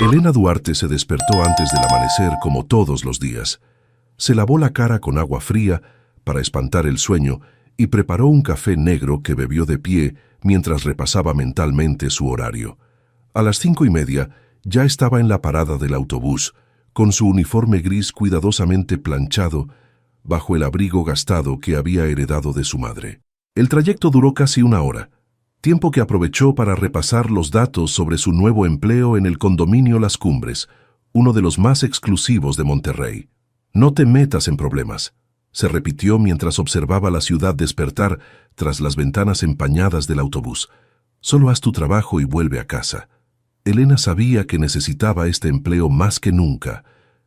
Elena Duarte se despertó antes del amanecer como todos los días. Se lavó la cara con agua fría para espantar el sueño y preparó un café negro que bebió de pie mientras repasaba mentalmente su horario. A las 5:30 ya estaba en la parada del autobús, con su uniforme gris cuidadosamente planchado bajo el abrigo gastado que había heredado de su madre. El trayecto duró casi una hora, tiempo que aprovechó para repasar los datos sobre su nuevo empleo en el condominio Las Cumbres, uno de los más exclusivos de Monterrey. «No te metas en problemas», se repitió mientras observaba la ciudad despertar tras las ventanas empañadas del autobús. «Solo haz tu trabajo y vuelve a casa». Elena sabía que necesitaba este empleo más que nunca.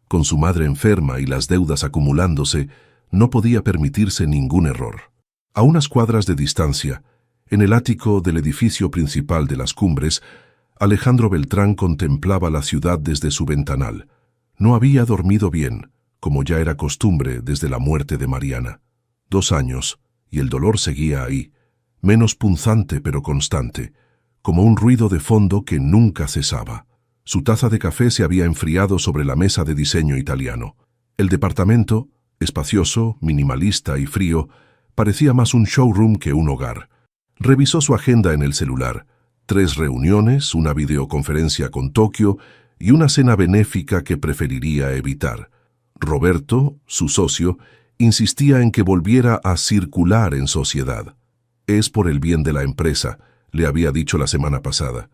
Con su madre enferma y las deudas acumulándose, no podía permitirse ningún error. A unas cuadras de distancia, en el ático del edificio principal de Las Cumbres, Alejandro Beltrán contemplaba la ciudad desde su ventanal. No había dormido bien, como ya era costumbre desde la muerte de Mariana. 2 años, y el dolor seguía ahí, menos punzante pero constante, como un ruido de fondo que nunca cesaba. Su taza de café se había enfriado sobre la mesa de diseño italiano. El departamento, espacioso, minimalista y frío, parecía más un showroom que un hogar. Revisó su agenda en el celular. 3 reuniones, una videoconferencia con Tokio y una cena benéfica que preferiría evitar. Roberto, su socio, insistía en que volviera a circular en sociedad. «Es por el bien de la empresa», le había dicho la semana pasada.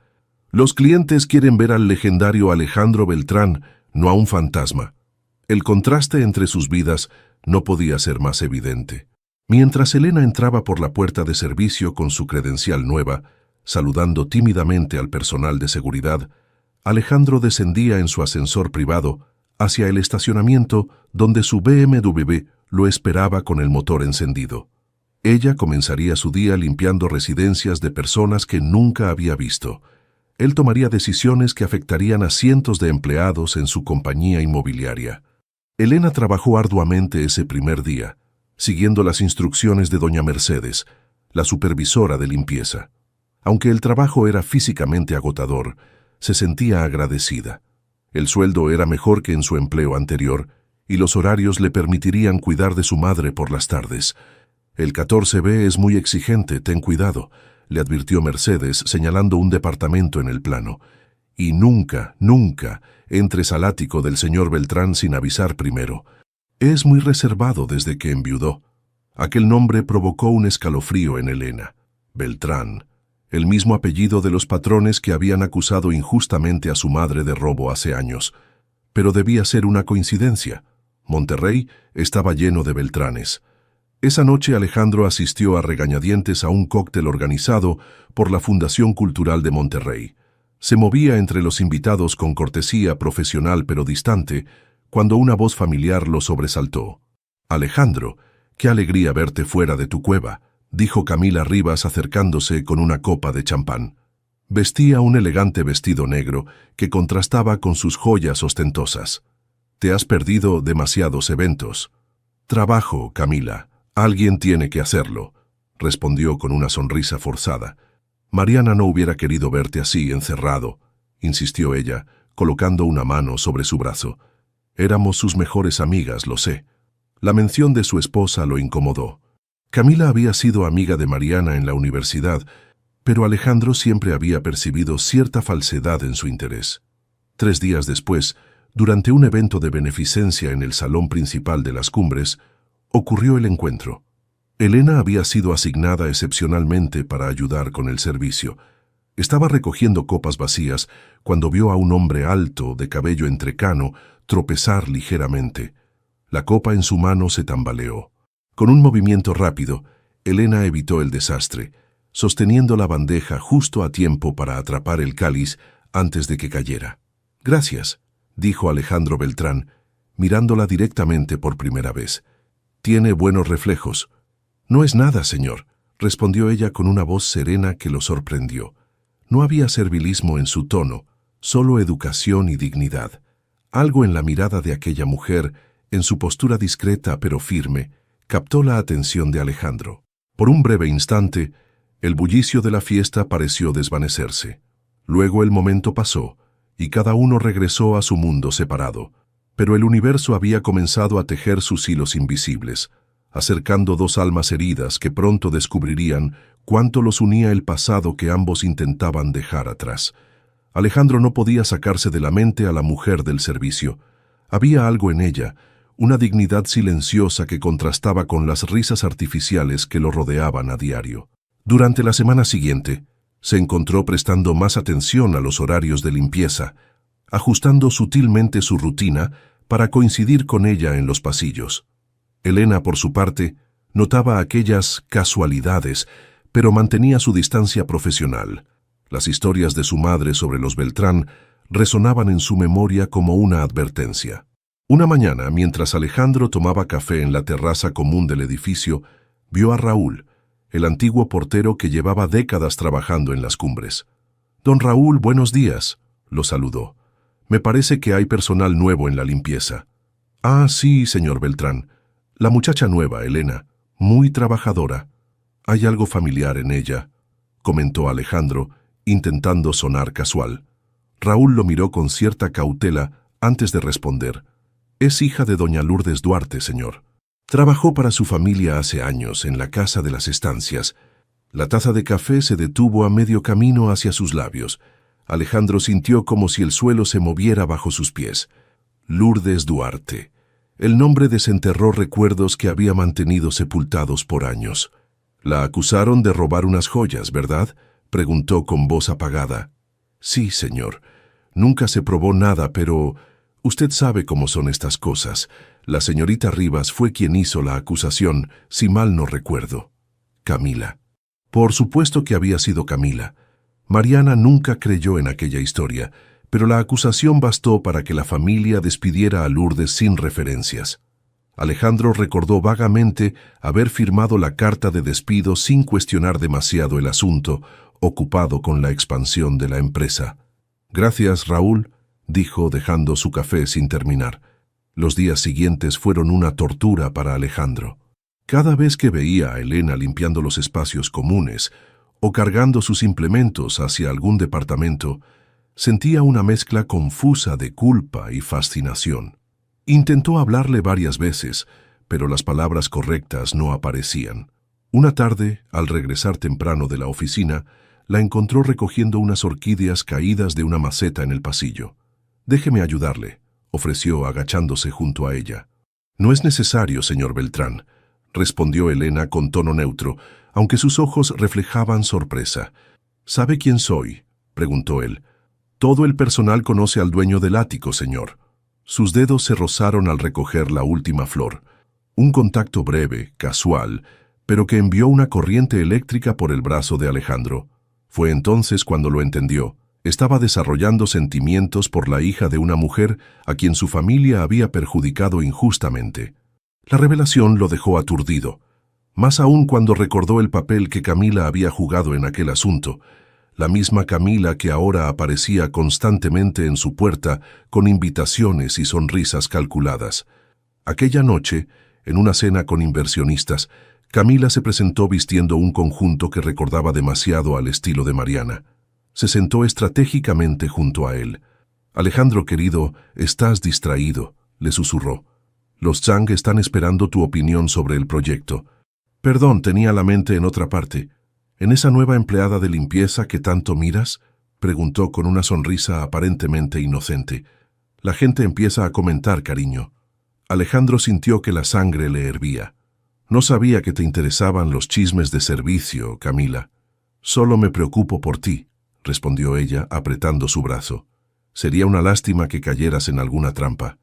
«Los clientes quieren ver al legendario Alejandro Beltrán, no a un fantasma». El contraste entre sus vidas no podía ser más evidente. Mientras Elena entraba por la puerta de servicio con su credencial nueva, saludando tímidamente al personal de seguridad, Alejandro descendía en su ascensor privado hacia el estacionamiento donde su BMW lo esperaba con el motor encendido. Ella comenzaría su día limpiando residencias de personas que nunca había visto. Él tomaría decisiones que afectarían a cientos de empleados en su compañía inmobiliaria. Elena trabajó arduamente ese primer día, siguiendo las instrucciones de doña Mercedes, la supervisora de limpieza. Aunque el trabajo era físicamente agotador, se sentía agradecida. El sueldo era mejor que en su empleo anterior y los horarios le permitirían cuidar de su madre por las tardes. «El 14B es muy exigente, ten cuidado», le advirtió Mercedes señalando un departamento en el plano. «Y nunca, nunca entres al ático del señor Beltrán sin avisar primero. Es muy reservado desde que enviudó». Aquel nombre provocó un escalofrío en Elena. Beltrán, el mismo apellido de los patrones que habían acusado injustamente a su madre de robo hace años. Pero debía ser una coincidencia. Monterrey estaba lleno de Beltranes. Esa noche Alejandro asistió a regañadientes a un cóctel organizado por la Fundación Cultural de Monterrey. Se movía entre los invitados con cortesía profesional pero distante, cuando una voz familiar lo sobresaltó. «Alejandro, qué alegría verte fuera de tu cueva», dijo Camila Rivas acercándose con una copa de champán. Vestía un elegante vestido negro que contrastaba con sus joyas ostentosas. «Te has perdido demasiados eventos». «Trabajo, Camila. Alguien tiene que hacerlo», respondió con una sonrisa forzada. «Mariana no hubiera querido verte así, encerrado», insistió ella, colocando una mano sobre su brazo. «Éramos sus mejores amigas, lo sé». La mención de su esposa lo incomodó. Camila había sido amiga de Mariana en la universidad, pero Alejandro siempre había percibido cierta falsedad en su interés. 3 días después, durante un evento de beneficencia en el salón principal de Las Cumbres, ocurrió el encuentro. Elena había sido asignada excepcionalmente para ayudar con el servicio. Estaba recogiendo copas vacías cuando vio a un hombre alto, de cabello entrecano, tropezar ligeramente. La copa en su mano se tambaleó. Con un movimiento rápido, Elena evitó el desastre, sosteniendo la bandeja justo a tiempo para atrapar el cáliz antes de que cayera. «Gracias», dijo Alejandro Beltrán, mirándola directamente por primera vez. «Tiene buenos reflejos». «No es nada, señor», respondió ella con una voz serena que lo sorprendió. No había servilismo en su tono, solo educación y dignidad. Algo en la mirada de aquella mujer, en su postura discreta pero firme, captó la atención de Alejandro. Por un breve instante, el bullicio de la fiesta pareció desvanecerse. Luego el momento pasó, y cada uno regresó a su mundo separado. Pero el universo había comenzado a tejer sus hilos invisibles, acercando dos almas heridas que pronto descubrirían cuánto los unía el pasado que ambos intentaban dejar atrás. Alejandro no podía sacarse de la mente a la mujer del servicio. Había algo en ella, una dignidad silenciosa que contrastaba con las risas artificiales que lo rodeaban a diario. Durante la semana siguiente, se encontró prestando más atención a los horarios de limpieza, ajustando sutilmente su rutina para coincidir con ella en los pasillos. Elena, por su parte, notaba aquellas casualidades, pero mantenía su distancia profesional. Las historias de su madre sobre los Beltrán resonaban en su memoria como una advertencia. Una mañana, mientras Alejandro tomaba café en la terraza común del edificio, vio a Raúl, el antiguo portero que llevaba décadas trabajando en las cumbres. «Don Raúl, buenos días», lo saludó. «Me parece que hay personal nuevo en la limpieza». «Ah, sí, señor Beltrán. La muchacha nueva, Elena, muy trabajadora. Hay algo familiar en ella», comentó Alejandro, intentando sonar casual. Raúl lo miró con cierta cautela antes de responder. «Es hija de doña Lourdes Duarte, señor. Trabajó para su familia hace años en la Casa de las Estancias». La taza de café se detuvo a medio camino hacia sus labios. Alejandro sintió como si el suelo se moviera bajo sus pies. Lourdes Duarte. El nombre desenterró recuerdos que había mantenido sepultados por años. «La acusaron de robar unas joyas, ¿verdad?», preguntó con voz apagada. «Sí, señor. Nunca se probó nada, pero usted sabe cómo son estas cosas. La señorita Rivas fue quien hizo la acusación, si mal no recuerdo». Camila. Por supuesto que había sido Camila. Mariana nunca creyó en aquella historia, pero la acusación bastó para que la familia despidiera a Lourdes sin referencias. Alejandro recordó vagamente haber firmado la carta de despido sin cuestionar demasiado el asunto, ocupado con la expansión de la empresa. «Gracias, Raúl», dijo dejando su café sin terminar. Los días siguientes fueron una tortura para Alejandro. Cada vez que veía a Elena limpiando los espacios comunes o cargando sus implementos hacia algún departamento, sentía una mezcla confusa de culpa y fascinación. Intentó hablarle varias veces, pero las palabras correctas no aparecían. Una tarde, al regresar temprano de la oficina, la encontró recogiendo unas orquídeas caídas de una maceta en el pasillo. «Déjeme ayudarle», ofreció agachándose junto a ella. «No es necesario, señor Beltrán», respondió Elena con tono neutro, aunque sus ojos reflejaban sorpresa. «¿Sabe quién soy?», preguntó él. «Todo el personal conoce al dueño del ático, señor». Sus dedos se rozaron al recoger la última flor. Un contacto breve, casual, pero que envió una corriente eléctrica por el brazo de Alejandro. Fue entonces cuando lo entendió. Estaba desarrollando sentimientos por la hija de una mujer a quien su familia había perjudicado injustamente. La revelación lo dejó aturdido, más aún cuando recordó el papel que Camila había jugado en aquel asunto, la misma Camila que ahora aparecía constantemente en su puerta con invitaciones y sonrisas calculadas. Aquella noche, en una cena con inversionistas, Camila se presentó vistiendo un conjunto que recordaba demasiado al estilo de Mariana. Se sentó estratégicamente junto a él. «Alejandro, querido, estás distraído», le susurró. «Los Chang están esperando tu opinión sobre el proyecto». «Perdón, tenía la mente en otra parte». «¿En esa nueva empleada de limpieza que tanto miras?», preguntó con una sonrisa aparentemente inocente. «La gente empieza a comentar, cariño». Alejandro sintió que la sangre le hervía. «No sabía que te interesaban los chismes de servicio, Camila». «Solo me preocupo por ti», respondió ella, apretando su brazo. «Sería una lástima que cayeras en alguna trampa.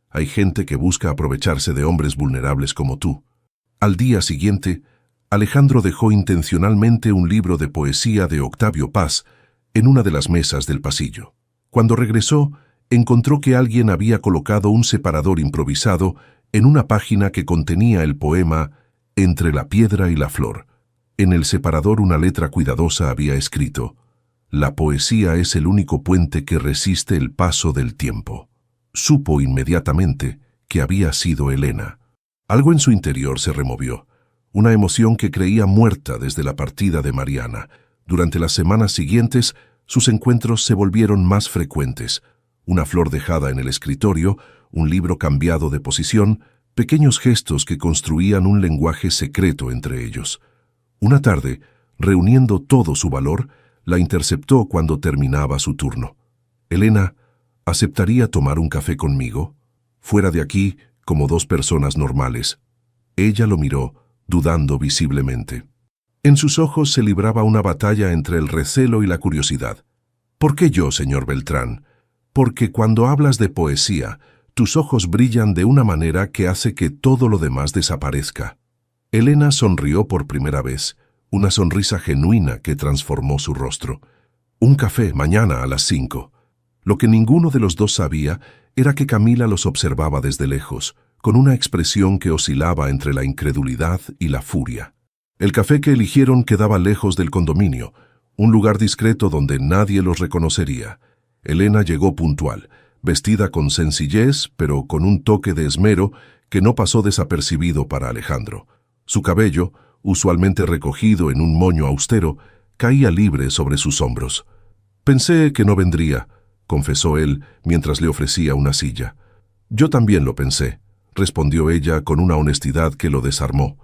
Hay gente que busca aprovecharse de hombres vulnerables como tú». Al día siguiente, Alejandro dejó intencionalmente un libro de poesía de Octavio Paz en una de las mesas del pasillo. Cuando regresó, encontró que alguien había colocado un separador improvisado en una página que contenía el poema Entre la piedra y la flor. En el separador una letra cuidadosa había escrito: «La poesía es el único puente que resiste el paso del tiempo». Supo inmediatamente que había sido Elena. Algo en su interior se removió. Una emoción que creía muerta desde la partida de Mariana. Durante las semanas siguientes, Sus encuentros se volvieron más frecuentes. Una flor dejada en el escritorio, un libro cambiado de posición, pequeños gestos que construían un lenguaje secreto entre ellos. Una tarde, reuniendo todo su valor, la interceptó cuando terminaba su turno. «Elena, ¿aceptaría tomar un café conmigo? Fuera de aquí, como dos personas normales». Ella lo miró, dudando visiblemente. En sus ojos se libraba una batalla entre el recelo y la curiosidad. «¿Por qué yo, señor Beltrán? Porque cuando hablas de poesía, tus ojos brillan de una manera que hace que todo lo demás desaparezca». Elena sonrió por primera vez, una sonrisa genuina que transformó su rostro. «Un café mañana a las 5». Lo que ninguno de los dos sabía era que Camila los observaba desde lejos, con una expresión que oscilaba entre la incredulidad y la furia. El café que eligieron quedaba lejos del condominio, un lugar discreto donde nadie los reconocería. Elena llegó puntual, vestida con sencillez, pero con un toque de esmero que no pasó desapercibido para Alejandro. Su cabello, usualmente recogido en un moño austero, caía libre sobre sus hombros. «Pensé que no vendría», confesó él mientras le ofrecía una silla. «Yo también lo pensé», respondió ella con una honestidad que lo desarmó.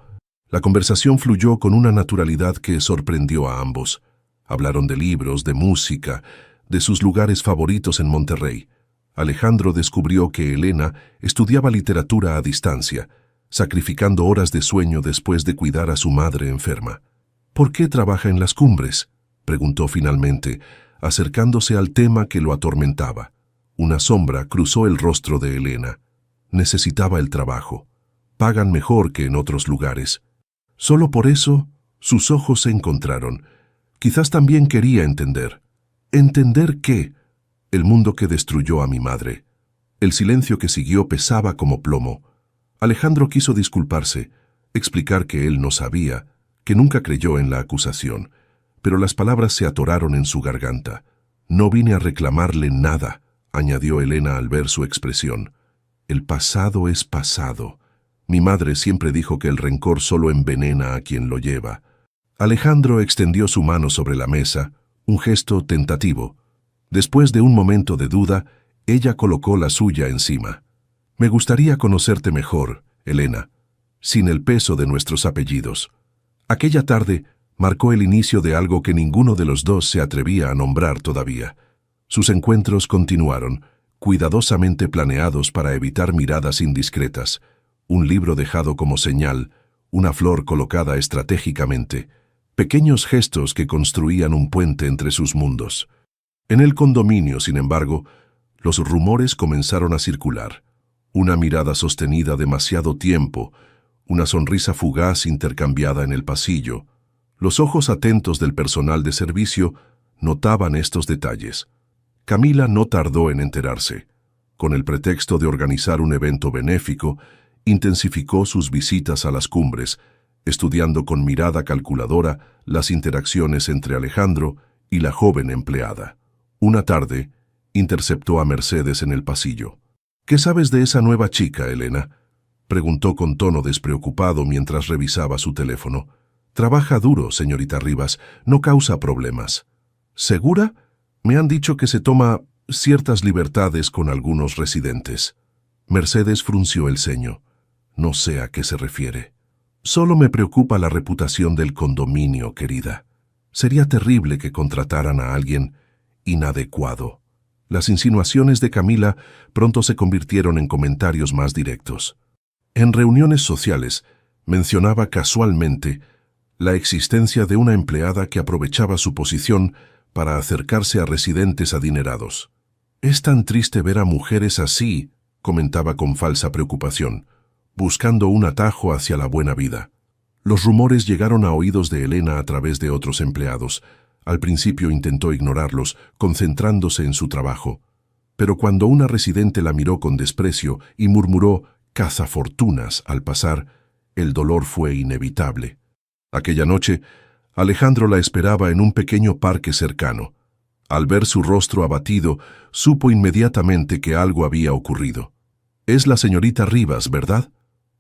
La conversación fluyó con una naturalidad que sorprendió a ambos. Hablaron de libros, de música, de sus lugares favoritos en Monterrey. Alejandro descubrió que Elena estudiaba literatura a distancia, sacrificando horas de sueño después de cuidar a su madre enferma. «¿Por qué trabaja en las cumbres?», preguntó finalmente, acercándose al tema que lo atormentaba. Una sombra cruzó el rostro de Elena. Necesitaba el trabajo. Pagan mejor que en otros lugares. Solo por eso, sus ojos se encontraron. Quizás también quería entender. ¿Entender qué? El mundo que destruyó a mi madre. El silencio que siguió pesaba como plomo. Alejandro quiso disculparse, explicar que él no sabía, que nunca creyó en la acusación, pero las palabras se atoraron en su garganta. «No vine a reclamarle nada», añadió Elena al ver su expresión. «El pasado es pasado. Mi madre siempre dijo que el rencor solo envenena a quien lo lleva». Alejandro extendió su mano sobre la mesa, un gesto tentativo. Después de un momento de duda, ella colocó la suya encima. «Me gustaría conocerte mejor, Elena, sin el peso de nuestros apellidos». Aquella tarde marcó el inicio de algo que ninguno de los dos se atrevía a nombrar todavía. Sus encuentros continuaron, cuidadosamente planeados para evitar miradas indiscretas, un libro dejado como señal, una flor colocada estratégicamente, pequeños gestos que construían un puente entre sus mundos. En el condominio, sin embargo, los rumores comenzaron a circular. Una mirada sostenida demasiado tiempo, una sonrisa fugaz intercambiada en el pasillo. Los ojos atentos del personal de servicio notaban estos detalles. Camila no tardó en enterarse. Con el pretexto de organizar un evento benéfico, intensificó sus visitas a las cumbres, estudiando con mirada calculadora las interacciones entre Alejandro y la joven empleada. Una tarde, interceptó a Mercedes en el pasillo. «¿Qué sabes de esa nueva chica, Elena?», preguntó con tono despreocupado mientras revisaba su teléfono. «Trabaja duro, señorita Rivas, no causa problemas». «¿Segura? Me han dicho que se toma ciertas libertades con algunos residentes». Mercedes frunció el ceño. «No sé a qué se refiere». «Solo me preocupa la reputación del condominio, querida. Sería terrible que contrataran a alguien inadecuado». Las insinuaciones de Camila pronto se convirtieron en comentarios más directos. En reuniones sociales, mencionaba casualmente la existencia de una empleada que aprovechaba su posición para acercarse a residentes adinerados. «Es tan triste ver a mujeres así», comentaba con falsa preocupación, buscando un atajo hacia la buena vida. Los rumores llegaron a oídos de Elena a través de otros empleados. Al principio intentó ignorarlos, concentrándose en su trabajo. Pero cuando una residente la miró con desprecio y murmuró «cazafortunas» al pasar, el dolor fue inevitable. Aquella noche, Alejandro la esperaba en un pequeño parque cercano. Al ver su rostro abatido, supo inmediatamente que algo había ocurrido. «Es la señorita Rivas, ¿verdad?»,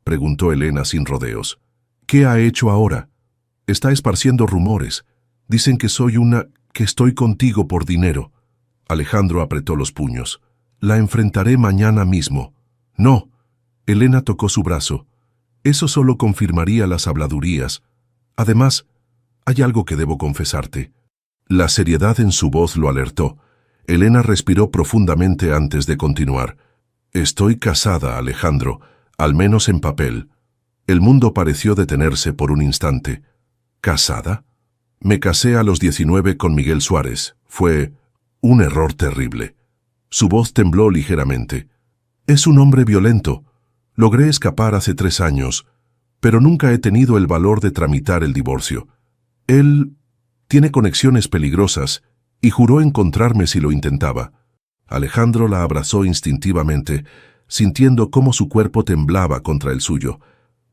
preguntó Elena sin rodeos. «¿Qué ha hecho ahora?». «Está esparciendo rumores. Dicen que soy una... que estoy contigo por dinero. Alejandro apretó los puños. La enfrentaré mañana mismo. No. Elena tocó su brazo. Eso solo confirmaría las habladurías. Además, hay algo que debo confesarte. La seriedad en su voz lo alertó. Elena respiró profundamente antes de continuar. Estoy casada, Alejandro, al menos en papel. El mundo pareció detenerse por un instante. ¿Casada? Me casé a los 19 con Miguel Suárez. Fue un error terrible. Su voz tembló ligeramente. Es un hombre violento. Logré escapar hace 3 años, pero nunca he tenido el valor de tramitar el divorcio. Él tiene conexiones peligrosas y juró encontrarme si lo intentaba. Alejandro la abrazó instintivamente, sintiendo cómo su cuerpo temblaba contra el suyo.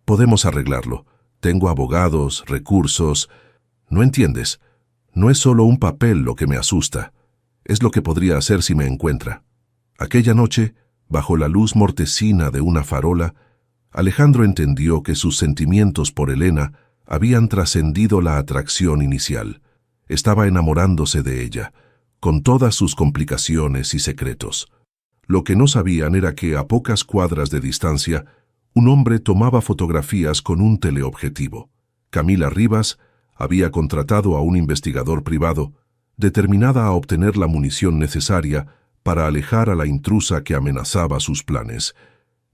Podemos arreglarlo. Tengo abogados, recursos. No entiendes. No es solo un papel lo que me asusta. Es lo que podría hacer si me encuentra. Aquella noche, bajo la luz mortecina de una farola, Alejandro entendió que sus sentimientos por Elena habían trascendido la atracción inicial. Estaba enamorándose de ella, con todas sus complicaciones y secretos. Lo que no sabían era que a pocas cuadras de distancia, un hombre tomaba fotografías con un teleobjetivo. Camila Rivas había contratado a un investigador privado, determinada a obtener la munición necesaria para alejar a la intrusa que amenazaba sus planes.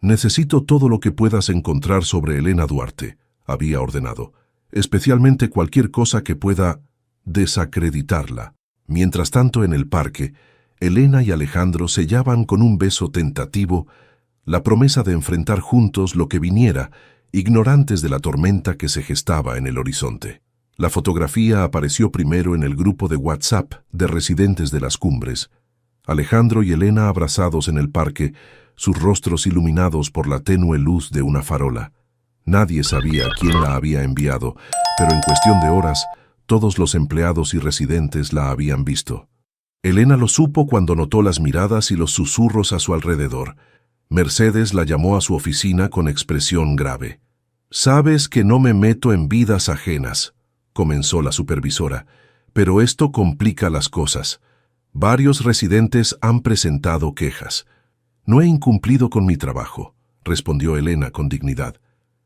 «Necesito todo lo que puedas encontrar sobre Elena Duarte», había ordenado, especialmente cualquier cosa que pueda desacreditarla. Mientras tanto, en el parque, Elena y Alejandro sellaban con un beso tentativo la promesa de enfrentar juntos lo que viniera, ignorantes de la tormenta que se gestaba en el horizonte. La fotografía apareció primero en el grupo de WhatsApp de residentes de las cumbres. Alejandro y Elena abrazados en el parque, sus rostros iluminados por la tenue luz de una farola. Nadie sabía quién la había enviado, pero en cuestión de horas, todos los empleados y residentes la habían visto. Elena lo supo cuando notó las miradas y los susurros a su alrededor. Mercedes la llamó a su oficina con expresión grave. «Sabes que no me meto en vidas ajenas», comenzó la supervisora, «pero esto complica las cosas. Varios residentes han presentado quejas». «No he incumplido con mi trabajo», respondió Elena con dignidad.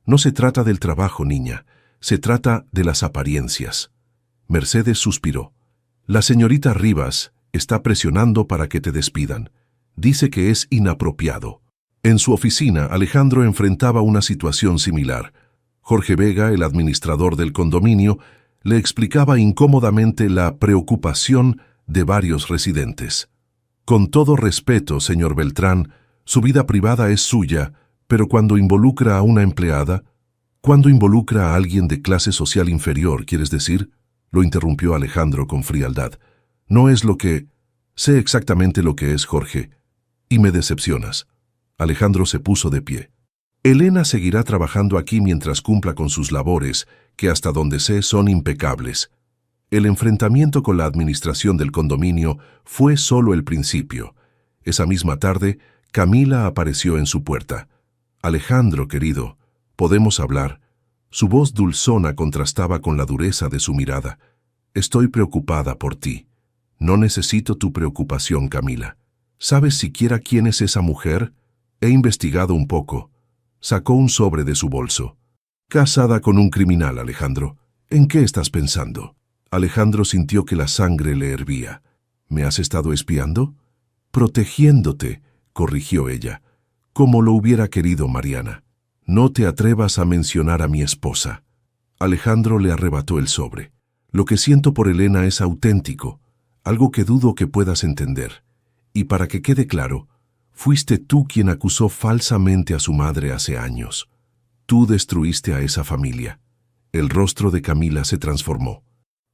«No se trata del trabajo, niña. Se trata de las apariencias». Mercedes suspiró. «La señorita Rivas está presionando para que te despidan. Dice que es inapropiado». En su oficina, Alejandro enfrentaba una situación similar. Jorge Vega, el administrador del condominio, le explicaba incómodamente la preocupación de varios residentes. «Con todo respeto, señor Beltrán, su vida privada es suya, pero cuando involucra a una empleada, cuando involucra a alguien de clase social inferior, ¿quieres decir?», lo interrumpió Alejandro con frialdad. «No es lo que... Sé exactamente lo que es, Jorge, y me decepcionas». Alejandro se puso de pie. «Elena seguirá trabajando aquí mientras cumpla con sus labores, que hasta donde sé son impecables. El enfrentamiento con la administración del condominio fue solo el principio. Esa misma tarde, Camila apareció en su puerta. «Alejandro, querido, ¿podemos hablar?». Su voz dulzona contrastaba con la dureza de su mirada. «Estoy preocupada por ti». «No necesito tu preocupación, Camila. ¿Sabes siquiera quién es esa mujer?». «He investigado un poco». Sacó un sobre de su bolso. «Casada con un criminal, Alejandro. ¿En qué estás pensando?». Alejandro sintió que la sangre le hervía. «¿Me has estado espiando?». «Protegiéndote», corrigió ella. «Como lo hubiera querido Mariana. No te atrevas a mencionar a mi esposa». Alejandro le arrebató el sobre. «Lo que siento por Elena es auténtico, algo que dudo que puedas entender. Y para que quede claro, fuiste tú quien acusó falsamente a su madre hace años. Tú destruiste a esa familia». El rostro de Camila se transformó.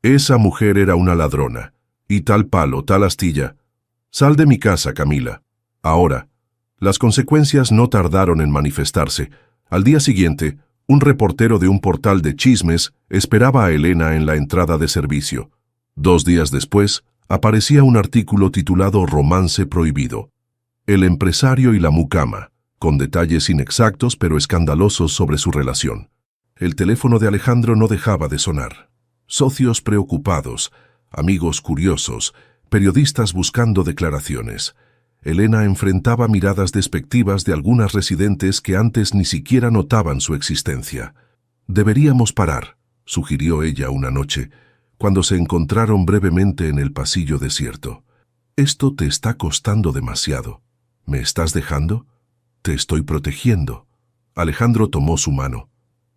«Esa mujer era una ladrona. Y tal palo, tal astilla. Sal de mi casa, Camila. Ahora». Las consecuencias no tardaron en manifestarse. Al día siguiente, un reportero de un portal de chismes esperaba a Elena en la entrada de servicio. 2 días después, aparecía un artículo titulado «Romance prohibido. El empresario y la mucama», con detalles inexactos pero escandalosos sobre su relación. El teléfono de Alejandro no dejaba de sonar. Socios preocupados, amigos curiosos, periodistas buscando declaraciones. Elena enfrentaba miradas despectivas de algunas residentes que antes ni siquiera notaban su existencia. «Deberíamos parar», sugirió ella una noche, cuando se encontraron brevemente en el pasillo desierto. «Esto te está costando demasiado. ¿Me estás dejando? Te estoy protegiendo». Alejandro tomó su mano.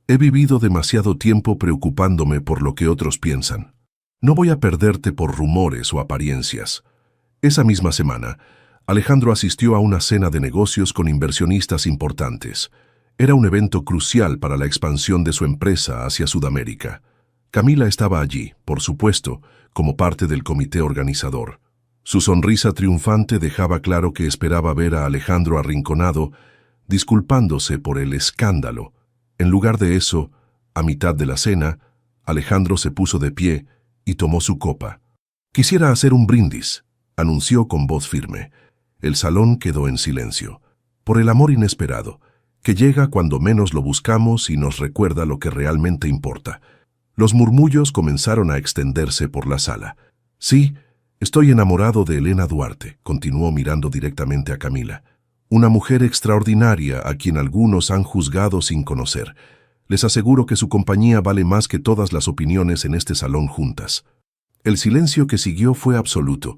«He vivido demasiado tiempo preocupándome por lo que otros piensan. No voy a perderte por rumores o apariencias». Esa misma semana, Alejandro asistió a una cena de negocios con inversionistas importantes. Era un evento crucial para la expansión de su empresa hacia Sudamérica. Camila estaba allí, por supuesto, como parte del comité organizador. Su sonrisa triunfante dejaba claro que esperaba ver a Alejandro arrinconado, disculpándose por el escándalo. En lugar de eso, a mitad de la cena, Alejandro se puso de pie y tomó su copa. «Quisiera hacer un brindis», anunció con voz firme. El salón quedó en silencio. Por el amor inesperado, que llega cuando menos lo buscamos y nos recuerda lo que realmente importa. Los murmullos comenzaron a extenderse por la sala. «Sí, estoy enamorado de Elena Duarte», continuó mirando directamente a Camila. «Una mujer extraordinaria a quien algunos han juzgado sin conocer. Les aseguro que su compañía vale más que todas las opiniones en este salón juntas». El silencio que siguió fue absoluto.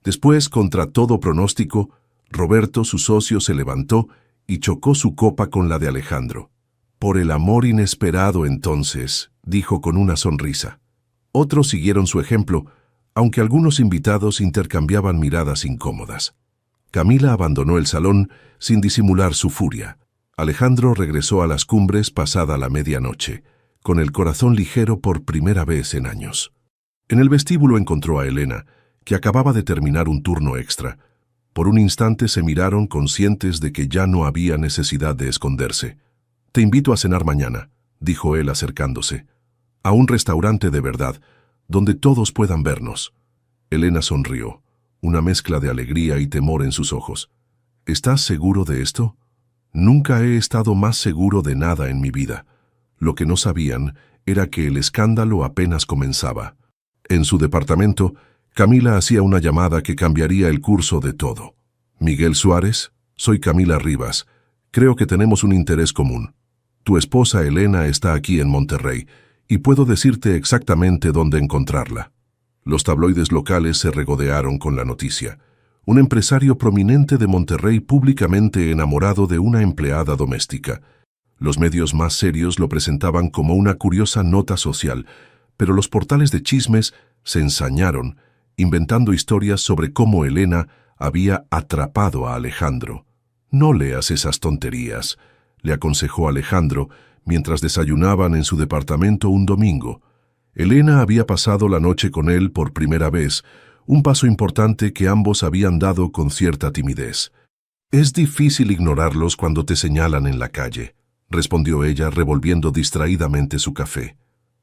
Después, contra todo pronóstico, Roberto, su socio, se levantó y chocó su copa con la de Alejandro. «Por el amor inesperado, entonces», dijo con una sonrisa. Otros siguieron su ejemplo, aunque algunos invitados intercambiaban miradas incómodas. Camila abandonó el salón sin disimular su furia. Alejandro regresó a las cumbres pasada la medianoche, con el corazón ligero por primera vez en años. En el vestíbulo encontró a Elena, que acababa de terminar un turno extra. Por un instante se miraron conscientes de que ya no había necesidad de esconderse. «Te invito a cenar mañana», dijo él acercándose. «A un restaurante de verdad, donde todos puedan vernos». Elena sonrió, una mezcla de alegría y temor en sus ojos. «¿Estás seguro de esto?» «Nunca he estado más seguro de nada en mi vida». Lo que no sabían era que el escándalo apenas comenzaba. En su departamento, Camila hacía una llamada que cambiaría el curso de todo. «Miguel Suárez, soy Camila Rivas. Creo que tenemos un interés común. Tu esposa Elena está aquí en Monterrey y puedo decirte exactamente dónde encontrarla». Los tabloides locales se regodearon con la noticia. Un empresario prominente de Monterrey públicamente enamorado de una empleada doméstica. Los medios más serios lo presentaban como una curiosa nota social, pero los portales de chismes se ensañaron, inventando historias sobre cómo Elena había atrapado a Alejandro. «No leas esas tonterías», le aconsejó Alejandro mientras desayunaban en su departamento un domingo. Elena había pasado la noche con él por primera vez, un paso importante que ambos habían dado con cierta timidez. «Es difícil ignorarlos cuando te señalan en la calle», respondió ella revolviendo distraídamente su café.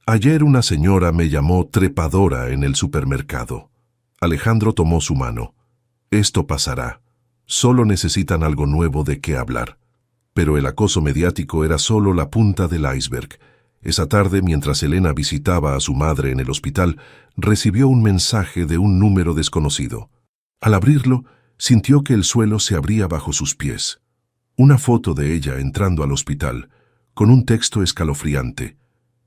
«Ayer una señora me llamó trepadora en el supermercado». Alejandro tomó su mano. «Esto pasará. Solo necesitan algo nuevo de qué hablar». Pero el acoso mediático era solo la punta del iceberg. Esa tarde, mientras Elena visitaba a su madre en el hospital, recibió un mensaje de un número desconocido. Al abrirlo, sintió que el suelo se abría bajo sus pies. Una foto de ella entrando al hospital, con un texto escalofriante.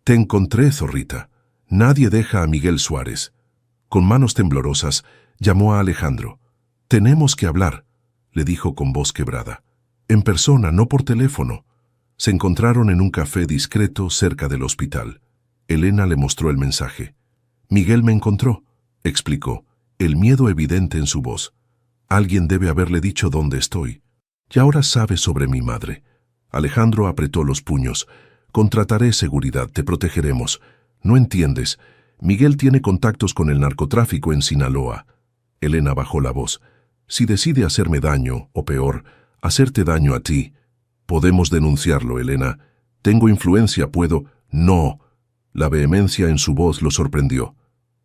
«Te encontré, zorrita. Nadie deja a Miguel Suárez». Con manos temblorosas, llamó a Alejandro. «Tenemos que hablar», le dijo con voz quebrada. «En persona, no por teléfono». Se encontraron en un café discreto cerca del hospital. Elena le mostró el mensaje. «Miguel me encontró», explicó, el miedo evidente en su voz. «Alguien debe haberle dicho dónde estoy. Y ahora sabe sobre mi madre». Alejandro apretó los puños. «Contrataré seguridad, te protegeremos. No entiendes. Miguel tiene contactos con el narcotráfico en Sinaloa». Elena bajó la voz. «Si decide hacerme daño, o peor, hacerte daño a ti». «Podemos denunciarlo, Elena. Tengo influencia, puedo...» «No». La vehemencia en su voz lo sorprendió.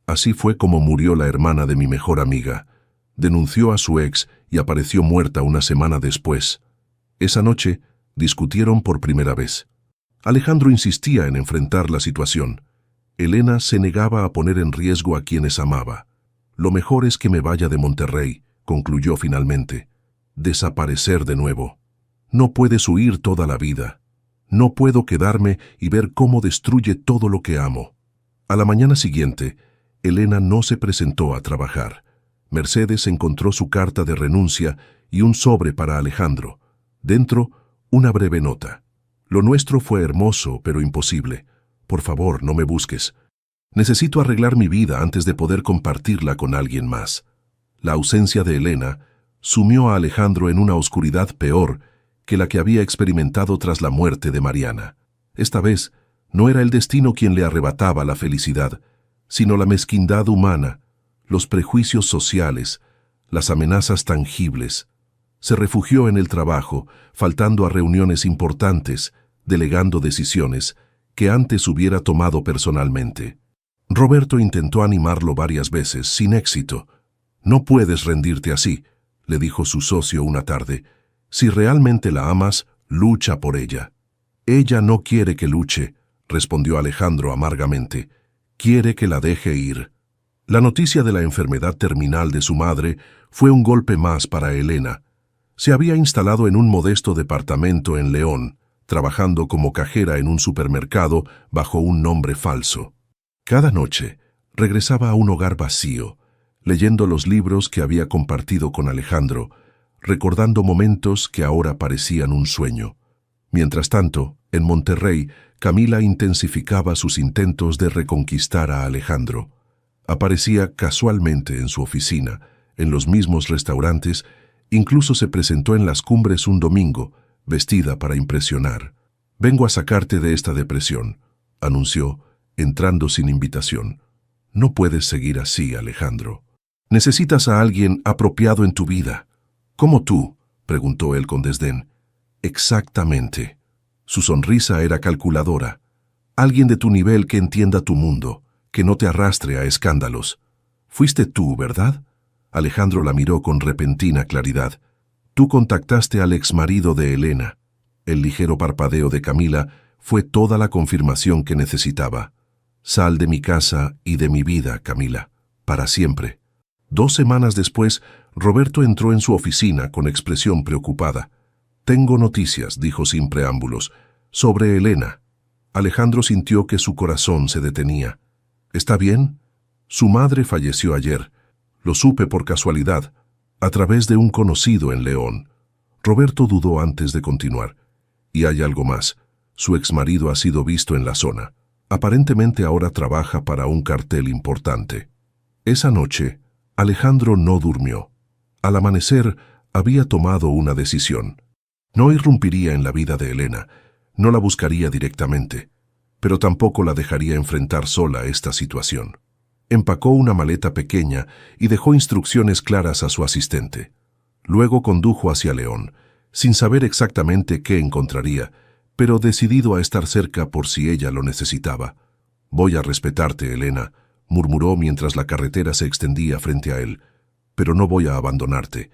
«Así fue como murió la hermana de mi mejor amiga. Denunció a su ex y apareció muerta una semana después. Esa noche discutieron por primera vez. Alejandro insistía en enfrentar la situación. Elena se negaba a poner en riesgo a quienes amaba. Lo mejor es que me vaya de Monterrey, concluyó finalmente. Desaparecer de nuevo. No puedes huir toda la vida. No puedo quedarme y ver cómo destruye todo lo que amo. A la mañana siguiente, Elena no se presentó a trabajar. Mercedes encontró su carta de renuncia y un sobre para Alejandro. Dentro, una breve nota. Lo nuestro fue hermoso, pero imposible. Por favor, no me busques. Necesito arreglar mi vida antes de poder compartirla con alguien más. La ausencia de Elena sumió a Alejandro en una oscuridad peor que la que había experimentado tras la muerte de Mariana. Esta vez, no era el destino quien le arrebataba la felicidad, sino la mezquindad humana, los prejuicios sociales, las amenazas tangibles. Se refugió en el trabajo, faltando a reuniones importantes, delegando decisiones que antes hubiera tomado personalmente. Roberto intentó animarlo varias veces, sin éxito. «No puedes rendirte así», le dijo su socio una tarde. «Si realmente la amas, lucha por ella». «Ella no quiere que luche», respondió Alejandro amargamente. «Quiere que la deje ir». La noticia de la enfermedad terminal de su madre fue un golpe más para Elena. Se había instalado en un modesto departamento en León, trabajando como cajera en un supermercado bajo un nombre falso. Cada noche regresaba a un hogar vacío, leyendo los libros que había compartido con Alejandro, recordando momentos que ahora parecían un sueño. Mientras tanto, en Monterrey, Camila intensificaba sus intentos de reconquistar a Alejandro. Aparecía casualmente en su oficina, en los mismos restaurantes, incluso se presentó en las cumbres un domingo, vestida para impresionar. «Vengo a sacarte de esta depresión», anunció, entrando sin invitación. «No puedes seguir así, Alejandro. Necesitas a alguien apropiado en tu vida». «¿Cómo tú?», preguntó él con desdén. «Exactamente». Su sonrisa era calculadora. «Alguien de tu nivel que entienda tu mundo, que no te arrastre a escándalos». «Fuiste tú, ¿verdad?». Alejandro la miró con repentina claridad. «Tú contactaste al exmarido de Elena». El ligero parpadeo de Camila fue toda la confirmación que necesitaba. «Sal de mi casa y de mi vida, Camila, para siempre». 2 semanas después, Roberto entró en su oficina con expresión preocupada. «Tengo noticias», dijo sin preámbulos, «sobre Elena». Alejandro sintió que su corazón se detenía. «¿Está bien?». «Su madre falleció ayer. Lo supe por casualidad, a través de un conocido en León». Roberto dudó antes de continuar. «Y hay algo más. Su exmarido ha sido visto en la zona. Aparentemente ahora trabaja para un cartel importante». Esa noche, Alejandro no durmió. Al amanecer, había tomado una decisión. No irrumpiría en la vida de Elena, no la buscaría directamente, pero tampoco la dejaría enfrentar sola esta situación. Empacó una maleta pequeña y dejó instrucciones claras a su asistente. Luego condujo hacia León, sin saber exactamente qué encontraría, pero decidido a estar cerca por si ella lo necesitaba. «Voy a respetarte, Elena», murmuró mientras la carretera se extendía frente a él, «pero no voy a abandonarte».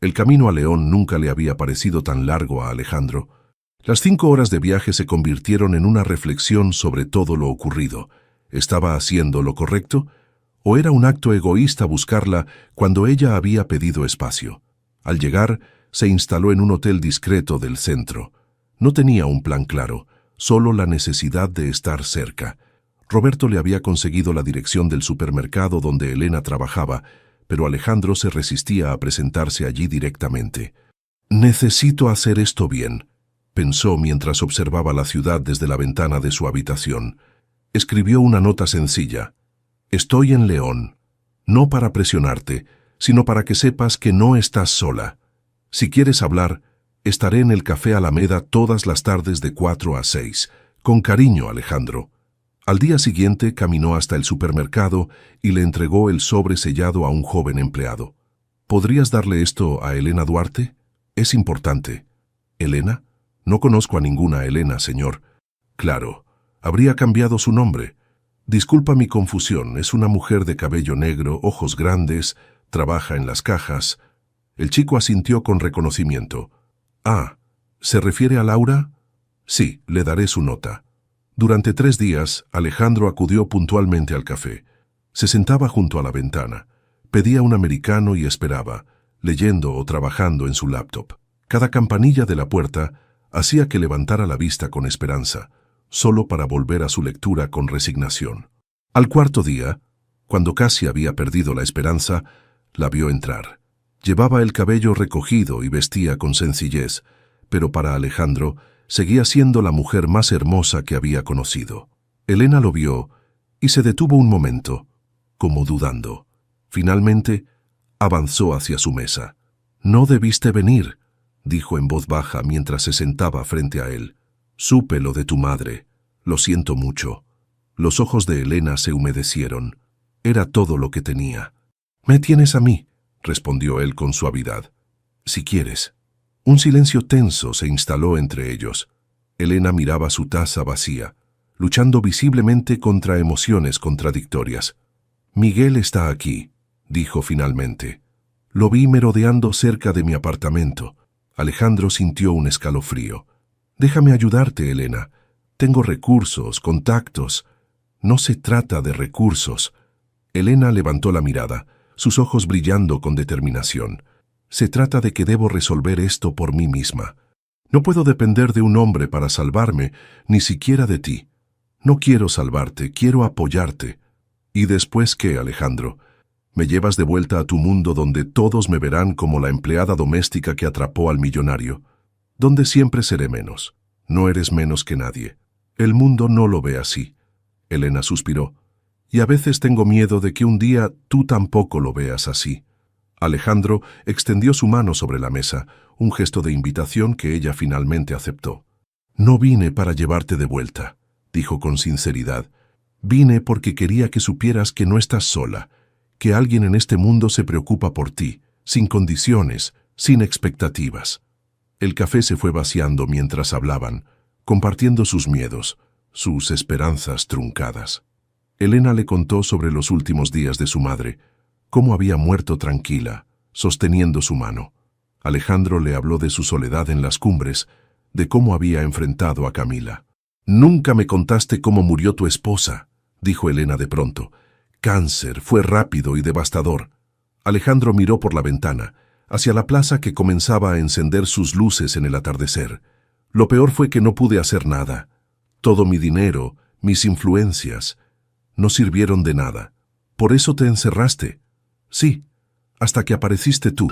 El camino a León nunca le había parecido tan largo a Alejandro. Las 5 horas de viaje se convirtieron en una reflexión sobre todo lo ocurrido. ¿Estaba haciendo lo correcto? ¿O era un acto egoísta buscarla cuando ella había pedido espacio? Al llegar, se instaló en un hotel discreto del centro. No tenía un plan claro, solo la necesidad de estar cerca. Roberto le había conseguido la dirección del supermercado donde Elena trabajaba, pero Alejandro se resistía a presentarse allí directamente. «Necesito hacer esto bien», pensó mientras observaba la ciudad desde la ventana de su habitación. Escribió una nota sencilla. «Estoy en León, no para presionarte, sino para que sepas que no estás sola. Si quieres hablar, estaré en el Café Alameda todas las tardes de 4 a 6. Con cariño, Alejandro». Al día siguiente caminó hasta el supermercado y le entregó el sobre sellado a un joven empleado. «¿Podrías darle esto a Elena Duarte? Es importante». «¿Elena? No conozco a ninguna Elena, señor». «Claro, habría cambiado su nombre». «Disculpa mi confusión, es una mujer de cabello negro, ojos grandes, trabaja en las cajas». El chico asintió con reconocimiento. «Ah, ¿se refiere a Laura?» «Sí, le daré su nota». Durante 3 días, Alejandro acudió puntualmente al café. Se sentaba junto a la ventana, pedía un americano y esperaba, leyendo o trabajando en su laptop. Cada campanilla de la puerta hacía que levantara la vista con esperanza, solo para volver a su lectura con resignación. Al 4.º día, cuando casi había perdido la esperanza, la vio entrar. Llevaba el cabello recogido y vestía con sencillez, pero para Alejandro seguía siendo la mujer más hermosa que había conocido. Elena lo vio y se detuvo un momento, como dudando. Finalmente, avanzó hacia su mesa. «No debiste venir», dijo en voz baja mientras se sentaba frente a él. «Supe lo de tu madre. Lo siento mucho». Los ojos de Elena se humedecieron. Era todo lo que tenía. «Me tienes a mí», respondió él con suavidad. «Si quieres». Un silencio tenso se instaló entre ellos. Elena miraba su taza vacía, luchando visiblemente contra emociones contradictorias. «Miguel está aquí», dijo finalmente. «Lo vi merodeando cerca de mi apartamento». Alejandro sintió un escalofrío. «Déjame ayudarte, Elena. Tengo recursos, contactos». «No se trata de recursos». Elena levantó la mirada, sus ojos brillando con determinación. «Se trata de que debo resolver esto por mí misma. No puedo depender de un hombre para salvarme, ni siquiera de ti. No quiero salvarte, quiero apoyarte». «¿Y después qué, Alejandro? Me llevas de vuelta a tu mundo donde todos me verán como la empleada doméstica que atrapó al millonario, donde siempre seré menos. No eres menos que nadie. El mundo no lo ve así». Elena suspiró. «Y a veces tengo miedo de que un día tú tampoco lo veas así». Alejandro extendió su mano sobre la mesa, un gesto de invitación que ella finalmente aceptó. «No vine para llevarte de vuelta», dijo con sinceridad. «Vine porque quería que supieras que no estás sola, que alguien en este mundo se preocupa por ti, sin condiciones, sin expectativas». El café se fue vaciando mientras hablaban, compartiendo sus miedos, sus esperanzas truncadas. Elena le contó sobre los últimos días de su madre, cómo había muerto tranquila, sosteniendo su mano. Alejandro le habló de su soledad en las cumbres, de cómo había enfrentado a Camila. «Nunca me contaste cómo murió tu esposa», dijo Elena de pronto. «Cáncer, fue rápido y devastador». Alejandro miró por la ventana, hacia la plaza que comenzaba a encender sus luces en el atardecer. «Lo peor fue que no pude hacer nada. Todo mi dinero, mis influencias, no sirvieron de nada. Por eso te encerraste». «Sí, hasta que apareciste tú,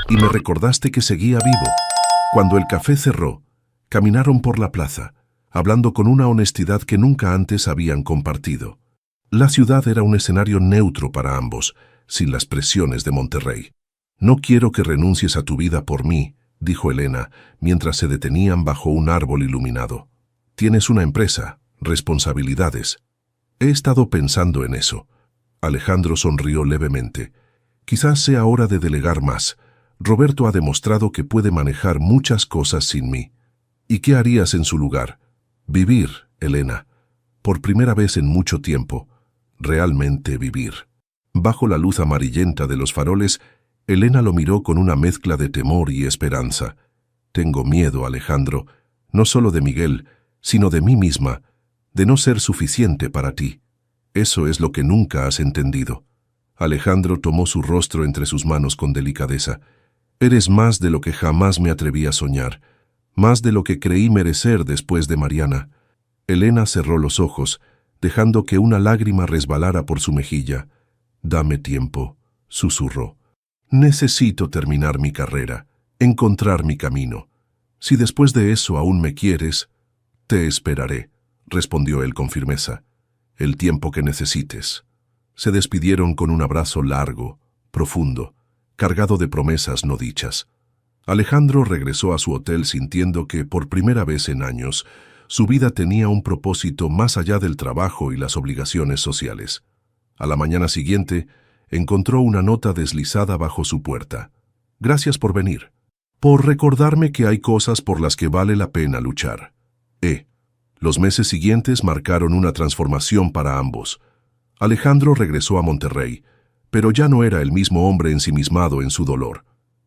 y me recordaste que seguía vivo». Cuando el café cerró, caminaron por la plaza, hablando con una honestidad que nunca antes habían compartido. La ciudad era un escenario neutro para ambos, sin las presiones de Monterrey. «No quiero que renuncies a tu vida por mí», dijo Elena, mientras se detenían bajo un árbol iluminado. «Tienes una empresa, responsabilidades». «He estado pensando en eso». Alejandro sonrió levemente. «Quizás sea hora de delegar más. Roberto ha demostrado que puede manejar muchas cosas sin mí». «¿Y qué harías en su lugar?» «Vivir, Elena. Por primera vez en mucho tiempo. Realmente vivir». Bajo la luz amarillenta de los faroles, Elena lo miró con una mezcla de temor y esperanza. «Tengo miedo, Alejandro, no solo de Miguel, sino de mí misma, de no ser suficiente para ti. Eso es lo que nunca has entendido». Alejandro tomó su rostro entre sus manos con delicadeza. «Eres más de lo que jamás me atreví a soñar, más de lo que creí merecer después de Mariana». Elena cerró los ojos, dejando que una lágrima resbalara por su mejilla. «Dame tiempo», susurró. «Necesito terminar mi carrera, encontrar mi camino. Si después de eso aún me quieres, te esperaré», respondió él con firmeza. «El tiempo que necesites». Se despidieron con un abrazo largo, profundo, cargado de promesas no dichas. Alejandro regresó a su hotel sintiendo que, por primera vez en años, su vida tenía un propósito más allá del trabajo y las obligaciones sociales. A la mañana siguiente, encontró una nota deslizada bajo su puerta. «Gracias por venir. Por recordarme que hay cosas por las que vale la pena luchar. Los meses siguientes marcaron una transformación para ambos. Alejandro regresó a Monterrey, pero ya no era el mismo hombre ensimismado en su dolor.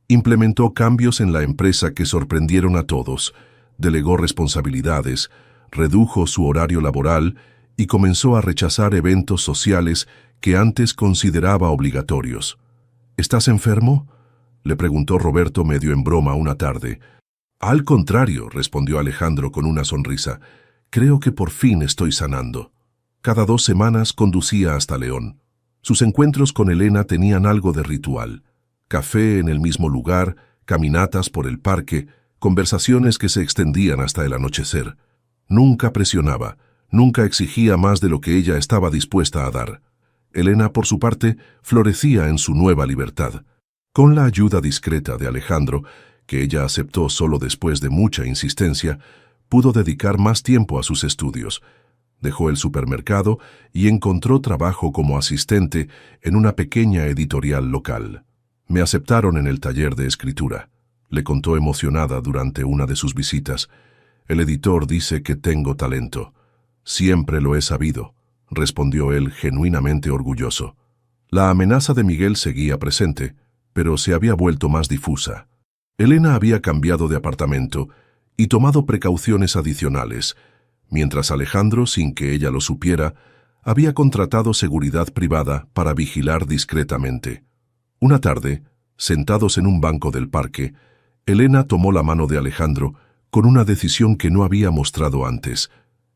Implementó cambios en la empresa que sorprendieron a todos, delegó responsabilidades, redujo su horario laboral y comenzó a rechazar eventos sociales que antes consideraba obligatorios. ¿Estás enfermo?, le preguntó Roberto medio en broma una tarde. Al contrario, respondió Alejandro con una sonrisa. Creo que por fin estoy sanando. Cada 2 semanas conducía hasta León. Sus encuentros con Elena tenían algo de ritual. Café en el mismo lugar, caminatas por el parque, conversaciones que se extendían hasta el anochecer. Nunca presionaba, nunca exigía más de lo que ella estaba dispuesta a dar. Elena, por su parte, florecía en su nueva libertad. Con la ayuda discreta de Alejandro, que ella aceptó solo después de mucha insistencia, pudo dedicar más tiempo a sus estudios. Dejó el supermercado y encontró trabajo como asistente en una pequeña editorial local. Me aceptaron en el taller de escritura, le contó emocionada durante una de sus visitas. El editor dice que tengo talento. Siempre lo he sabido, respondió él genuinamente orgulloso. La amenaza de Miguel seguía presente, pero se había vuelto más difusa. Elena había cambiado de apartamento y tomado precauciones adicionales, mientras Alejandro, sin que ella lo supiera, había contratado seguridad privada para vigilar discretamente. Una tarde, sentados en un banco del parque, Elena tomó la mano de Alejandro con una decisión que no había mostrado antes.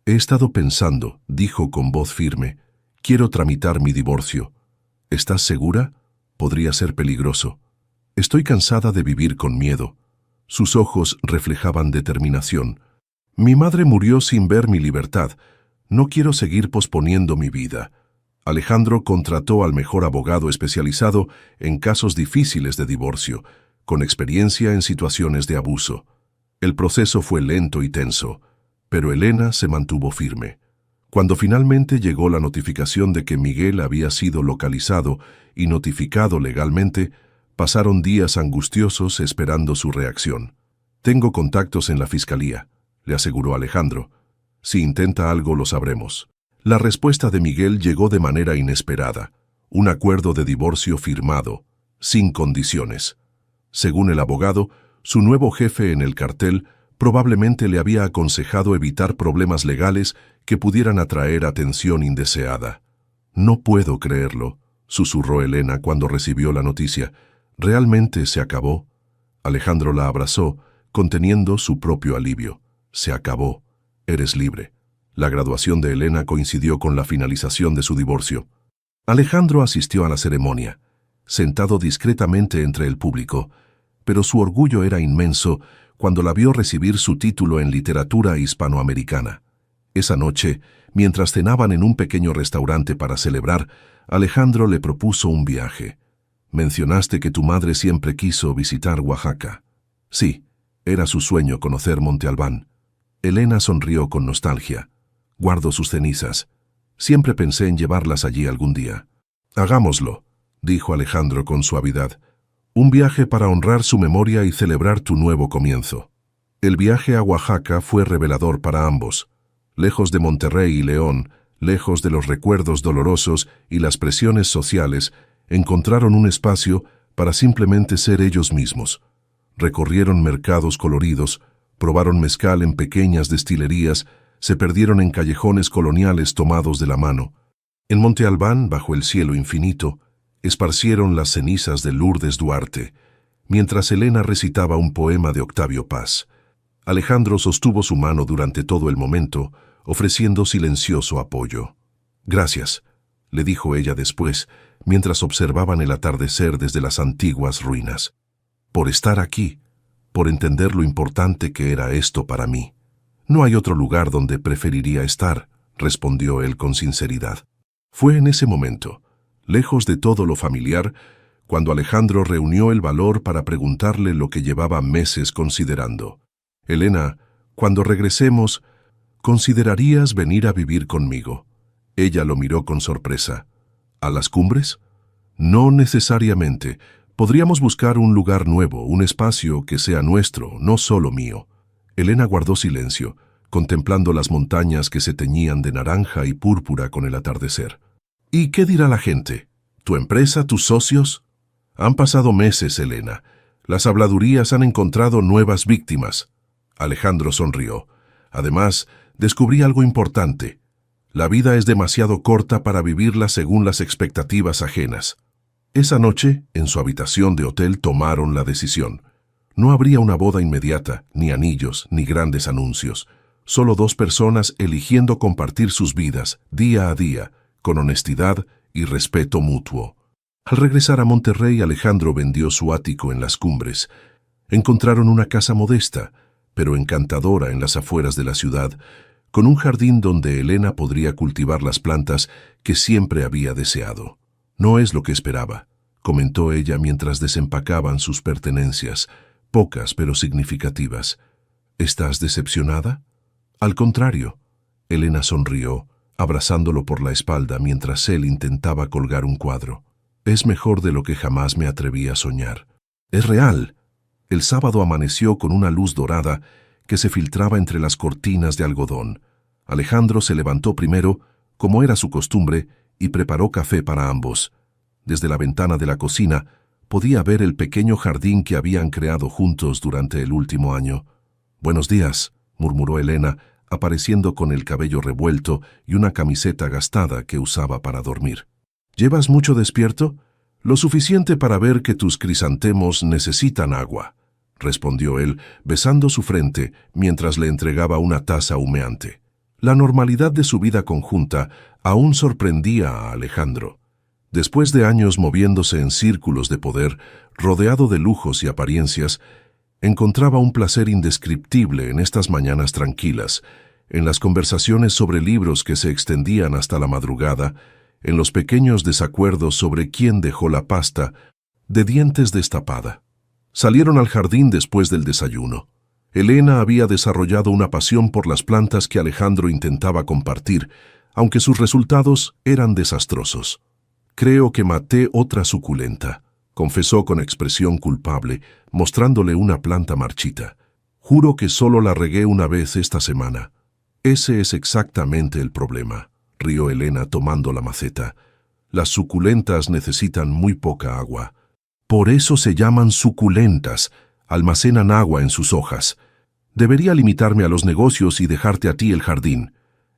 He estado pensando, dijo con voz firme. Quiero tramitar mi divorcio. ¿Estás segura? Podría ser peligroso. Estoy cansada de vivir con miedo. Sus ojos reflejaban determinación. Mi madre murió sin ver mi libertad. No quiero seguir posponiendo mi vida. Alejandro contrató al mejor abogado especializado en casos difíciles de divorcio, con experiencia en situaciones de abuso. El proceso fue lento y tenso, pero Elena se mantuvo firme. Cuando finalmente llegó la notificación de que Miguel había sido localizado y notificado legalmente, pasaron días angustiosos esperando su reacción. Tengo contactos en la fiscalía, le aseguró Alejandro. Si intenta algo lo sabremos. La respuesta de Miguel llegó de manera inesperada. Un acuerdo de divorcio firmado, sin condiciones. Según el abogado, su nuevo jefe en el cartel probablemente le había aconsejado evitar problemas legales que pudieran atraer atención indeseada. No puedo creerlo, susurró Elena cuando recibió la noticia. ¿Realmente se acabó? Alejandro la abrazó, conteniendo su propio alivio. Se acabó. Eres libre. La graduación de Elena coincidió con la finalización de su divorcio. Alejandro asistió a la ceremonia, sentado discretamente entre el público, pero su orgullo era inmenso cuando la vio recibir su título en literatura hispanoamericana. Esa noche, mientras cenaban en un pequeño restaurante para celebrar, Alejandro le propuso un viaje. Mencionaste que tu madre siempre quiso visitar Oaxaca. Sí, era su sueño conocer Monte Albán. Elena sonrió con nostalgia. Guardo sus cenizas. Siempre pensé en llevarlas allí algún día. Hagámoslo, dijo Alejandro con suavidad. Un viaje para honrar su memoria y celebrar tu nuevo comienzo. El viaje a Oaxaca fue revelador para ambos. Lejos de Monterrey y León, lejos de los recuerdos dolorosos y las presiones sociales, encontraron un espacio para simplemente ser ellos mismos. Recorrieron mercados coloridos, probaron mezcal en pequeñas destilerías, se perdieron en callejones coloniales tomados de la mano. En Monte Albán, bajo el cielo infinito, esparcieron las cenizas de Lourdes Duarte, mientras Elena recitaba un poema de Octavio Paz. Alejandro sostuvo su mano durante todo el momento, ofreciendo silencioso apoyo. Gracias, le dijo ella después, mientras observaban el atardecer desde las antiguas ruinas. Por estar aquí, por entender lo importante que era esto para mí. No hay otro lugar donde preferiría estar, respondió él con sinceridad. Fue en ese momento, lejos de todo lo familiar, cuando Alejandro reunió el valor para preguntarle lo que llevaba meses considerando. Elena, cuando regresemos, ¿considerarías venir a vivir conmigo? Ella lo miró con sorpresa. ¿A las cumbres? No necesariamente. Podríamos buscar un lugar nuevo, un espacio que sea nuestro, no solo mío. Elena guardó silencio, contemplando las montañas que se teñían de naranja y púrpura con el atardecer. ¿Y qué dirá la gente? ¿Tu empresa, tus socios? Han pasado meses, Elena. Las habladurías han encontrado nuevas víctimas. Alejandro sonrió. Además, descubrí algo importante. La vida es demasiado corta para vivirla según las expectativas ajenas. Esa noche, en su habitación de hotel, tomaron la decisión. No habría una boda inmediata, ni anillos, ni grandes anuncios. Solo dos personas eligiendo compartir sus vidas, día a día, con honestidad y respeto mutuo. Al regresar a Monterrey, Alejandro vendió su ático en las Cumbres. Encontraron una casa modesta, pero encantadora en las afueras de la ciudad, con un jardín donde Elena podría cultivar las plantas que siempre había deseado. «No es lo que esperaba», comentó ella mientras desempacaban sus pertenencias, pocas pero significativas. «¿Estás decepcionada?» «Al contrario», Elena sonrió, abrazándolo por la espalda mientras él intentaba colgar un cuadro. «Es mejor de lo que jamás me atreví a soñar. Es real». El sábado amaneció con una luz dorada que se filtraba entre las cortinas de algodón. Alejandro se levantó primero, como era su costumbre, y preparó café para ambos. Desde la ventana de la cocina podía ver el pequeño jardín que habían creado juntos durante el último año. «Buenos días», murmuró Elena, apareciendo con el cabello revuelto y una camiseta gastada que usaba para dormir. «¿Llevas mucho despierto?» «Lo suficiente para ver que tus crisantemos necesitan agua», respondió él, besando su frente mientras le entregaba una taza humeante. La normalidad de su vida conjunta aún sorprendía a Alejandro. Después de años moviéndose en círculos de poder, rodeado de lujos y apariencias, encontraba un placer indescriptible en estas mañanas tranquilas, en las conversaciones sobre libros que se extendían hasta la madrugada, en los pequeños desacuerdos sobre quién dejó la pasta de dientes destapada. Salieron al jardín después del desayuno. Elena había desarrollado una pasión por las plantas que Alejandro intentaba compartir, aunque sus resultados eran desastrosos. «Creo que maté otra suculenta», confesó con expresión culpable, mostrándole una planta marchita. «Juro que solo la regué una vez esta semana». «Ese es exactamente el problema», rió Elena tomando la maceta. «Las suculentas necesitan muy poca agua. Por eso se llaman suculentas, almacenan agua en sus hojas. Debería limitarme a los negocios y dejarte a ti el jardín».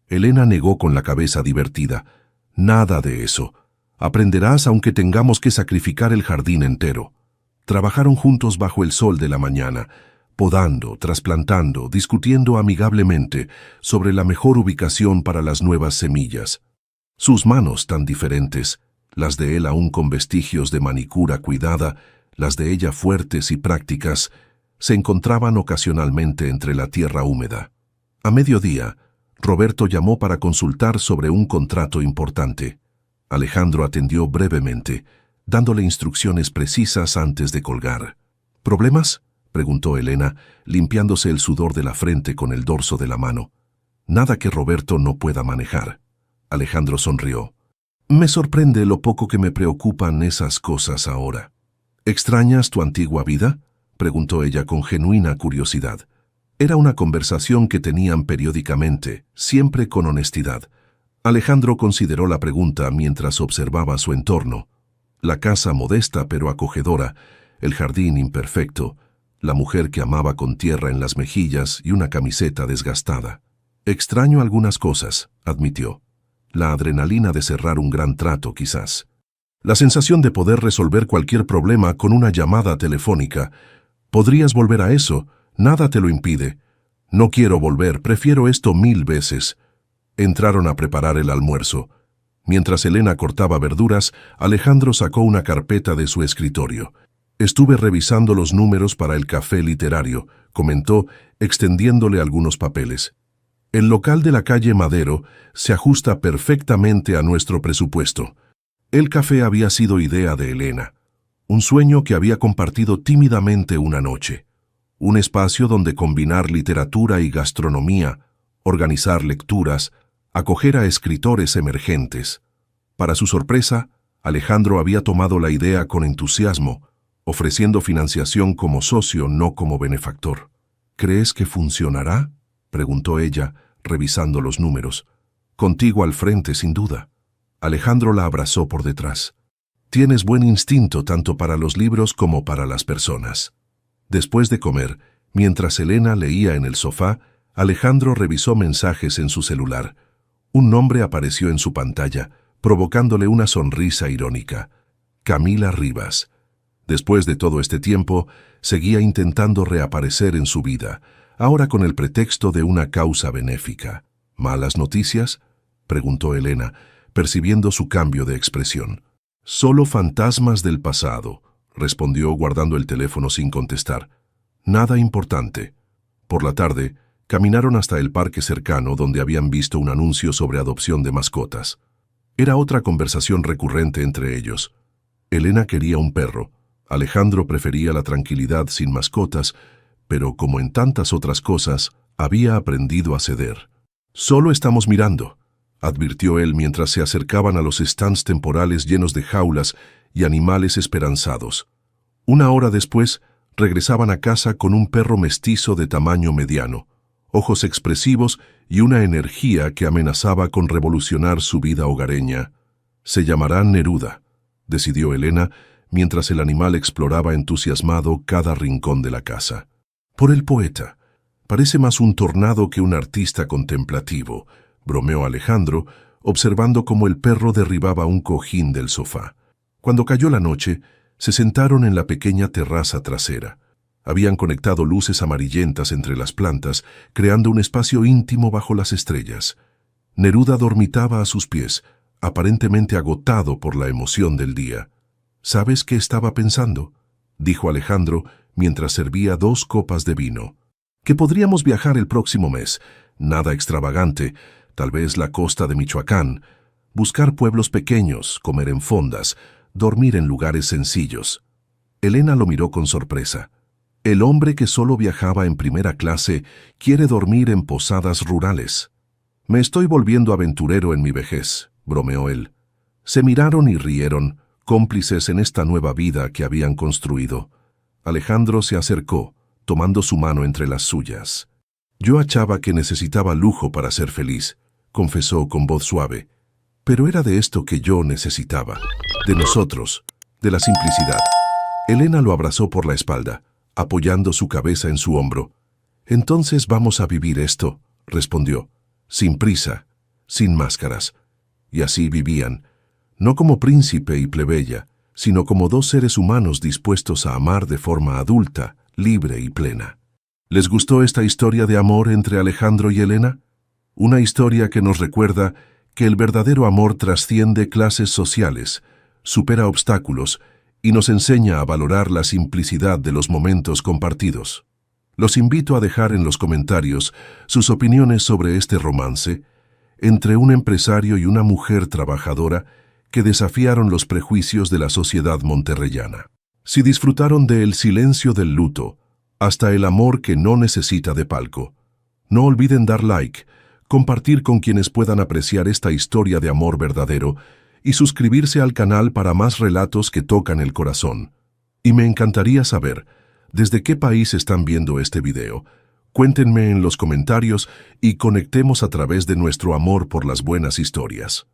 Elena negó con la cabeza divertida. «Nada de eso. Aprenderás aunque tengamos que sacrificar el jardín entero». Trabajaron juntos bajo el sol de la mañana, podando, trasplantando, discutiendo amigablemente sobre la mejor ubicación para las nuevas semillas. Sus manos tan diferentes, las de él aún con vestigios de manicura cuidada, las de ella fuertes y prácticas, se encontraban ocasionalmente entre la tierra húmeda. A mediodía, Roberto llamó para consultar sobre un contrato importante. Alejandro atendió brevemente, dándole instrucciones precisas antes de colgar. «¿Problemas?», preguntó Elena, limpiándose el sudor de la frente con el dorso de la mano. «Nada que Roberto no pueda manejar». Alejandro sonrió. «Me sorprende lo poco que me preocupan esas cosas ahora». «¿Extrañas tu antigua vida?», preguntó ella con genuina curiosidad. Era una conversación que tenían periódicamente, siempre con honestidad. Alejandro consideró la pregunta mientras observaba su entorno. La casa modesta pero acogedora, el jardín imperfecto, la mujer que amaba con tierra en las mejillas y una camiseta desgastada. «Extraño algunas cosas», admitió. La adrenalina de cerrar un gran trato, quizás. La sensación de poder resolver cualquier problema con una llamada telefónica. «Podrías volver a eso, nada te lo impide». «No quiero volver, prefiero esto 1000 veces». Entraron a preparar el almuerzo. Mientras Elena cortaba verduras, Alejandro sacó una carpeta de su escritorio. «Estuve revisando los números para el café literario», comentó, extendiéndole algunos papeles. «El local de la calle Madero se ajusta perfectamente a nuestro presupuesto». El café había sido idea de Elena, un sueño que había compartido tímidamente una noche. Un espacio donde combinar literatura y gastronomía, organizar lecturas, acoger a escritores emergentes. Para su sorpresa, Alejandro había tomado la idea con entusiasmo, ofreciendo financiación como socio, no como benefactor. «¿Crees que funcionará?», preguntó ella, revisando los números. «Contigo al frente, sin duda». Alejandro la abrazó por detrás. «Tienes buen instinto tanto para los libros como para las personas». Después de comer, mientras Elena leía en el sofá, Alejandro revisó mensajes en su celular. Un nombre apareció en su pantalla, provocándole una sonrisa irónica. Camila Rivas. Después de todo este tiempo, seguía intentando reaparecer en su vida, ahora con el pretexto de una causa benéfica. ¿Malas noticias?, preguntó Elena, percibiendo su cambio de expresión. Solo fantasmas del pasado, respondió guardando el teléfono sin contestar. Nada importante. Por la tarde, caminaron hasta el parque cercano donde habían visto un anuncio sobre adopción de mascotas. Era otra conversación recurrente entre ellos. Elena quería un perro. Alejandro prefería la tranquilidad sin mascotas, pero como en tantas otras cosas, había aprendido a ceder. «Solo estamos mirando», advirtió él mientras se acercaban a los stands temporales llenos de jaulas y animales esperanzados. Una hora después, regresaban a casa con un perro mestizo de tamaño mediano, ojos expresivos y una energía que amenazaba con revolucionar su vida hogareña. «Se llamará Neruda», decidió Elena, mientras el animal exploraba entusiasmado cada rincón de la casa. «Por el poeta. Parece más un tornado que un artista contemplativo», bromeó Alejandro, observando cómo el perro derribaba un cojín del sofá. Cuando cayó la noche, se sentaron en la pequeña terraza trasera. Habían conectado luces amarillentas entre las plantas, creando un espacio íntimo bajo las estrellas. Neruda dormitaba a sus pies, aparentemente agotado por la emoción del día. «¿Sabes qué estaba pensando?», dijo Alejandro mientras servía 2 copas de vino. «Que podríamos viajar el próximo mes. Nada extravagante, tal vez la costa de Michoacán. Buscar pueblos pequeños, comer en fondas, dormir en lugares sencillos». Elena lo miró con sorpresa. «El hombre que solo viajaba en primera clase quiere dormir en posadas rurales». «Me estoy volviendo aventurero en mi vejez», bromeó él. Se miraron y rieron, cómplices en esta nueva vida que habían construido. Alejandro se acercó, tomando su mano entre las suyas. «Yo achaba que necesitaba lujo para ser feliz», confesó con voz suave. «Pero era de esto que yo necesitaba, de nosotros, de la simplicidad». Elena lo abrazó por la espalda, apoyando su cabeza en su hombro. «Entonces vamos a vivir esto», respondió, sin prisa, sin máscaras. Y así vivían, no como príncipe y plebeya, sino como 2 seres humanos dispuestos a amar de forma adulta, libre y plena. ¿Les gustó esta historia de amor entre Alejandro y Elena? Una historia que nos recuerda que el verdadero amor trasciende clases sociales, supera obstáculos y nos enseña a valorar la simplicidad de los momentos compartidos. Los invito a dejar en los comentarios sus opiniones sobre este romance entre un empresario y una mujer trabajadora que desafiaron los prejuicios de la sociedad monterrellana. Si disfrutaron de El silencio del luto, hasta el amor que no necesita de palco, no olviden dar like, compartir con quienes puedan apreciar esta historia de amor verdadero y suscribirse al canal para más relatos que tocan el corazón. Y me encantaría saber, ¿desde qué país están viendo este video? Cuéntenme en los comentarios y conectemos a través de nuestro amor por las buenas historias.